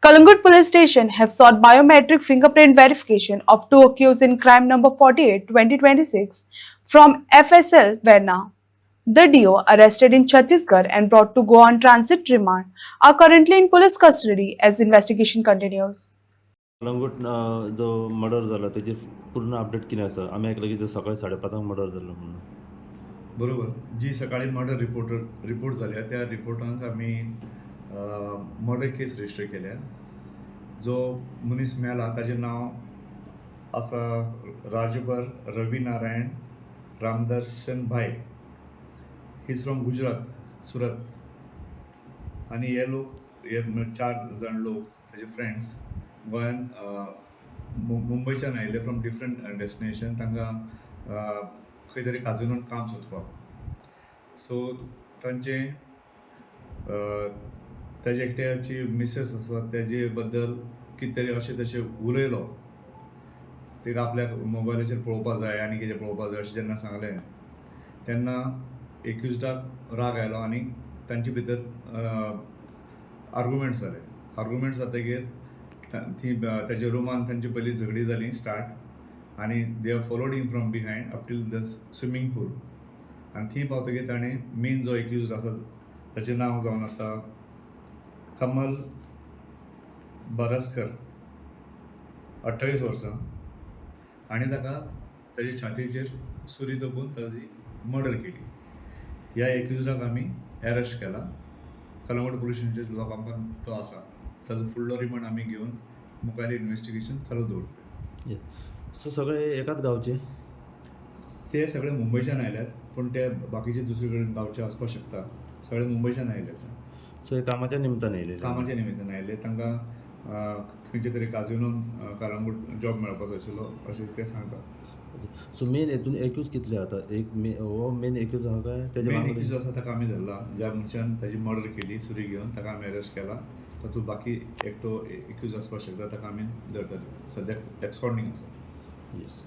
Kalangut Police Station have sought biometric fingerprint verification of two accused in crime number 48/2026 from FSL Verna. The duo, arrested in Chhattisgarh and brought to Goa on transit remand, are currently in police custody as investigation continues. Calangute जो murder झाला त्याची पूर्ण update कितें आसा? आमी आयकलां की सकाळी 5:30 मर्डर जालो म्हणून. बरोबर. जी सकाळी मर्डर रिपोर्ट झाल्या त्या रिपोर्टांत आमी मर्डर केस रजिस्टर केल्या. जो मनीस मेला ताचें नांव आसा राजबर रवी नारायण रामदर्शन भाई. He is from Gujarat, Surat. आनी हे 4 जाण लोक ताचे फ्रेंड्स गोंयान मुंबयच्यान आयिल्ले फ्रॉम डिफरंट डेस्टिनेशन. तांकां खंय तरी काजिनोन काम सोदपाक. सो तांचे ताजे एकट्याची मिसेस आसा तेजे बद्दल कितें तरी अशें तशें उलयलो. ताका आपल्याक मोबायलाचेर पळोवपा जाय आनी कितें पळोवपा जाय अशें जेन्ना सांगलें तेन्ना एक्युज्डाक राग आयलो आनी तांचे भितर आर्ग्युमेंट्स जाले. आर्ग्युमेंट्स जातकीर ताच्या रुमान तांची पयली झगडी जाली स्टार्ट आनी they are followed him from behind up till the swimming pool. आनी थंय पावतकीर ताणें मेन जो एक्युज्ड आसा ताचें नांव जावन आसा कमल बरस्कर, 28 वर्सां. आनी ताका ताच्या छातयेचेर सुरी तोपून ताजी मर्डर केली. ह्या एक्युज्डाक आमी अरेस्ट केला. कलंगूट पुलीस स्टेशनाच्या लोकांक तो आसा. ताजो फुडलो रिमांड आमी घेवन मुखावेलें इन्व्हेस्टिगेशन चालू दवरतले. सो सगळे एकाच गांवचे? ते सगळे मुंबयच्यान आयल्यात, पूण ते बाकीचे दुसरे कडेन गांवचे आसपाक शकता. सगळे मुंबयच्यान आयल्यात. सो हे कामाच्या निमतान येयलेले? कामाच्या निमित्तान आयले. तांकां खंयचे तरी काजिनोन कलंगूट जॉब मेळपाचो आशिल्लो अशें ते सांगतात. सो मेन हेतून एक्यूज कितले आतां? हो मेन एक्यूज आहा काय तेजे मेन वांगडा? एक्यूज आसा ताका आमी धरला. ज्या मनशान ताजी मर्डर केली सुरी घेवन ताका आमी अरेस्ट केला. तातूंत बाकी एकटो एक्यूज आसपाक शकता ताका आमी धरतले. सद्याक एब्सकॉंडिंग आसा. येस.